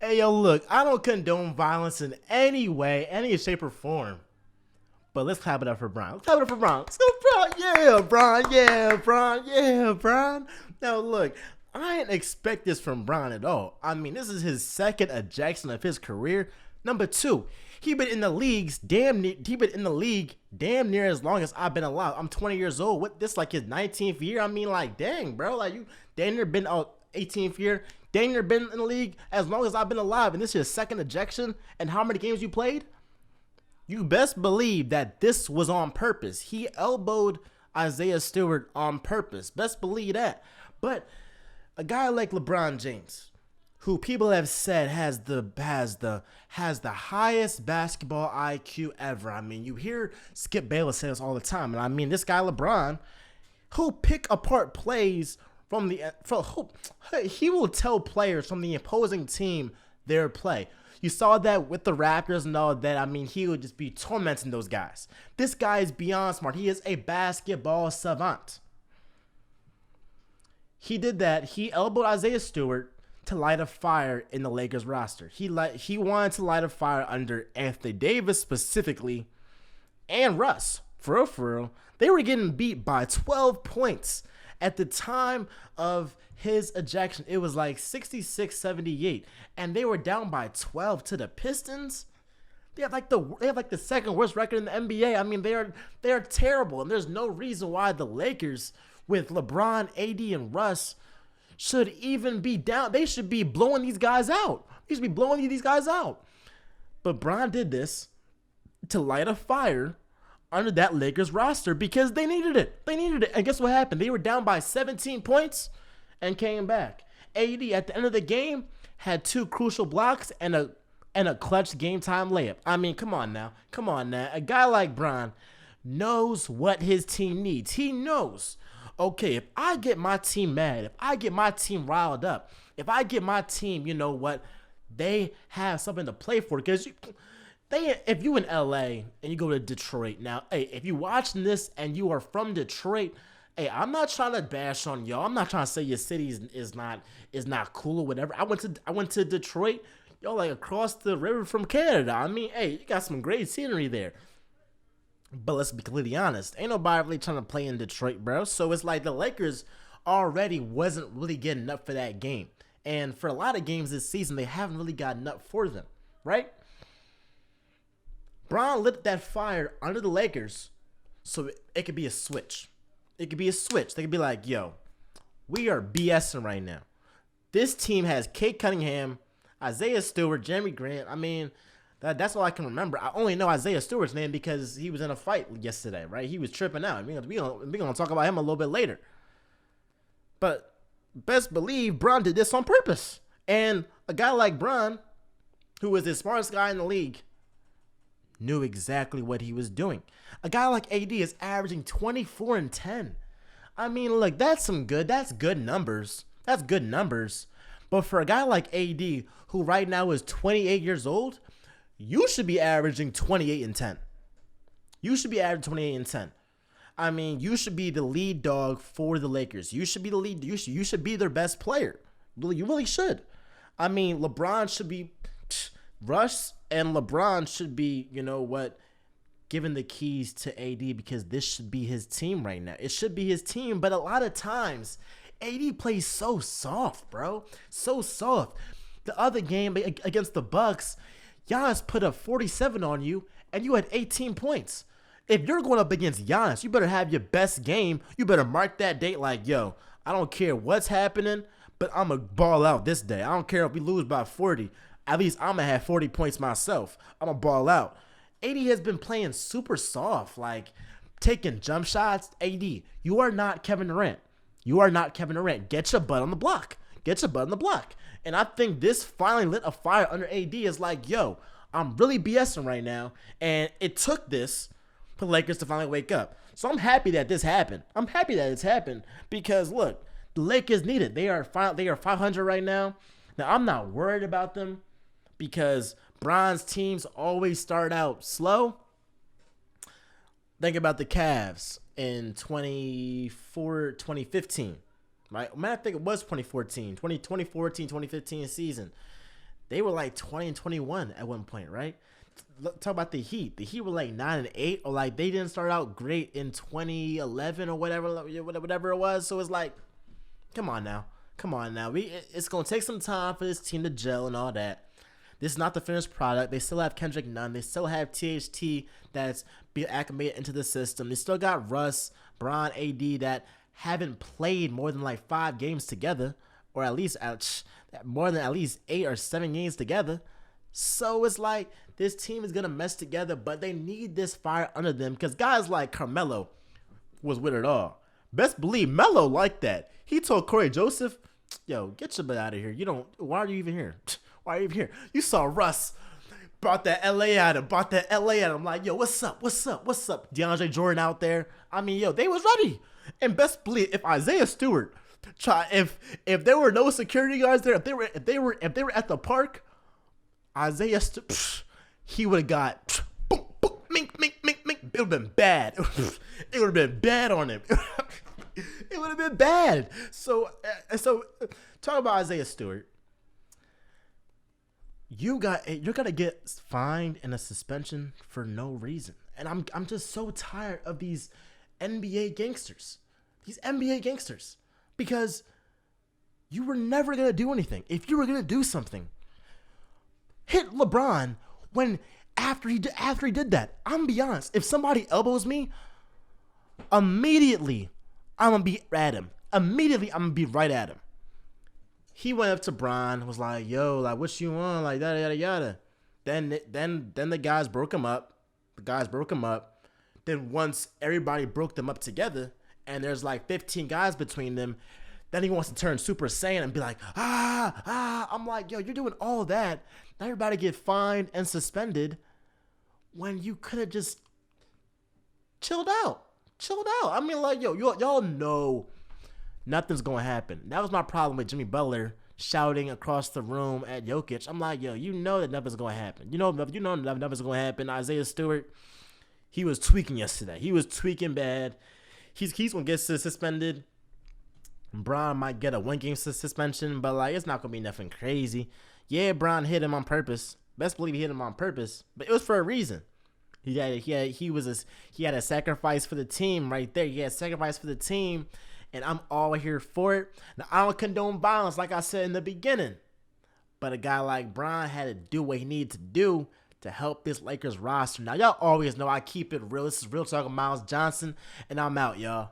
Hey, yo, look, I don't condone violence in any way, any shape, or form. But let's clap it up for Bron. Let's clap it up for Bron. Let's go, Bron. Yeah, Bron. Yeah, Bron. Yeah, Bron. Now, look, I didn't expect this from Bron at all. I mean, this is his second ejection of his career. Number two, he been in the leagues damn near. He been in the league damn near as long as I've been alive. I'm 20 years old. What this like his 19th year? I mean, like, dang, bro. Like you, damn near been out 18th year. Damn near been in the league as long as I've been alive. And this is your second ejection. And how many games you played? You best believe that this was on purpose. He elbowed Isaiah Stewart on purpose. Best believe that. But a guy like LeBron James, who people have said has the highest basketball IQ ever. I mean, you hear Skip Bayless say this all the time, and I mean this guy LeBron, who pick apart plays he will tell players from the opposing team their play. You saw that with the Raptors and all that. I mean, he would just be tormenting those guys. This guy is beyond smart. He is a basketball savant. He did that. He elbowed Isaiah Stewart to light a fire in the Lakers roster. He wanted to light a fire under Anthony Davis specifically and Russ. For real. They were getting beat by 12 points. At the time of his ejection, it was like 66-78, and they were down by 12 to the Pistons. They have like the second worst record in the NBA. I mean, they are terrible, and there's no reason why the Lakers with LeBron, AD, and Russ should even be down. They should be blowing these guys out. They should be blowing these guys out. But Bron did this to light a fire under that Lakers roster because they needed it. And guess what happened? They were down by 17 points and came back. AD at the end of the game had 2 crucial blocks and a clutch game time layup. I mean, come on now. A guy like Bron knows what his team needs. He knows, okay, if I get my team mad, if I get my team riled up, if I get my team, you know what, they have something to play for because if you in LA and you go to Detroit now, hey, if you watching this and you are from Detroit, hey, I'm not trying to bash on y'all. I'm not trying to say your city is not cool or whatever. I went to Detroit, y'all like across the river from Canada. I mean, hey, you got some great scenery there. But let's be completely honest, ain't nobody really trying to play in Detroit, bro. So it's like the Lakers already wasn't really getting up for that game. And for a lot of games this season, they haven't really gotten up for them, right? Bron lit that fire under the Lakers so it could be a switch. It could be a switch. They could be like, yo, we are BSing right now. This team has Kate Cunningham, Isaiah Stewart, Jeremy Grant. I mean, that's all I can remember. I only know Isaiah Stewart's name because he was in a fight yesterday, right? He was tripping out. We're going to talk about him a little bit later. But best believe Bron did this on purpose. And a guy like Bron, who was the smartest guy in the league, knew exactly what he was doing. A guy like AD is averaging 24 and 10. I mean, look, that's good numbers. That's good numbers. But for a guy like AD, who right now is 28 years old, you should be averaging 28 and 10. You should be averaging 28 and 10. I mean, you should be the lead dog for the Lakers. You should be the lead. You should be their best player. You really should. I mean, LeBron should be Russ and LeBron should be, you know what, giving the keys to AD because this should be his team right now. It should be his team, but a lot of times AD plays so soft, bro. So soft. The other game against the Bucks, Giannis put up 47 on you and you had 18 points. If you're going up against Giannis, you better have your best game. You better mark that date like, yo, I don't care what's happening, but I'm going to ball out this day. I don't care if we lose by 40. At least I'm going to have 40 points myself. I'm going to ball out. AD has been playing super soft, like taking jump shots. AD, you are not Kevin Durant. Get your butt on the block. And I think this finally lit a fire under AD. Is like, yo, I'm really BSing right now. And it took this for the Lakers to finally wake up. So I'm happy that this happened. Because, look, the Lakers need it. They are 500 right now. Now, I'm not worried about them, because Bron's teams always start out slow. Think about the Cavs in 2015, right? I think it was 2014, 2015 season. They were like 20 and 21 at one point, right? Talk about the Heat. The Heat were like 9 and 8, or like they didn't start out great in 2011 or whatever it was. So it's like, come on now. It's gonna take some time for this team to gel and all that. This is not the finished product. They still have Kendrick Nunn. They still have THT that's being acclimated into the system. They still got Russ, Bron, AD that haven't played more than like 5 games together, or at least more than at least 8 or 7 games together. So it's like this team is gonna mess together, but they need this fire under them because guys like Carmelo was with it all. Best believe Melo liked that. He told Corey Joseph, "Yo, get your butt out of here. You don't. Why are you even here? Why are you even here? You saw Russ brought that LA at him. I'm like, yo, what's up? DeAndre Jordan out there. I mean, yo, they was ready. And best believe if Isaiah Stewart if there were no security guards there, if they were at the park, he would have got boom, boom, mink. It would have been bad. It would have been bad on him. It would have been bad. So talk about Isaiah Stewart. You're gonna get fined and a suspension for no reason. And I'm just so tired of these NBA gangsters. Because you were never gonna do anything. If you were gonna do something, hit LeBron after he did that. I'm gonna be honest. If somebody elbows me, immediately I'm gonna be at him. Immediately I'm gonna be right at him. He went up to Bron, was like, yo, like, what you want? Like, yada, yada. Then the guys broke him up. Then once everybody broke them up together, and there's like 15 guys between them, then he wants to turn Super Saiyan and be like, I'm like, yo, you're doing all that. Now everybody get fined and suspended when you could have just chilled out. I mean, like, yo, y'all know nothing's going to happen. That was my problem with Jimmy Butler shouting across the room at Jokic. I'm like, yo, you know that nothing's going to happen. You know nothing's going to happen. Isaiah Stewart, he was tweaking yesterday. He was tweaking bad. He's going to get suspended. Bron might get a 1-game suspension, but like it's not going to be nothing crazy. Yeah, Bron hit him on purpose. Best believe he hit him on purpose, but it was for a reason. He had a sacrifice for the team right there. He had a sacrifice for the team. And I'm all here for it. Now, I don't condone violence, like I said in the beginning. But a guy like Bron had to do what he needed to do to help this Lakers roster. Now, y'all always know I keep it real. This is Real Talk with Miles Johnson, and I'm out, y'all.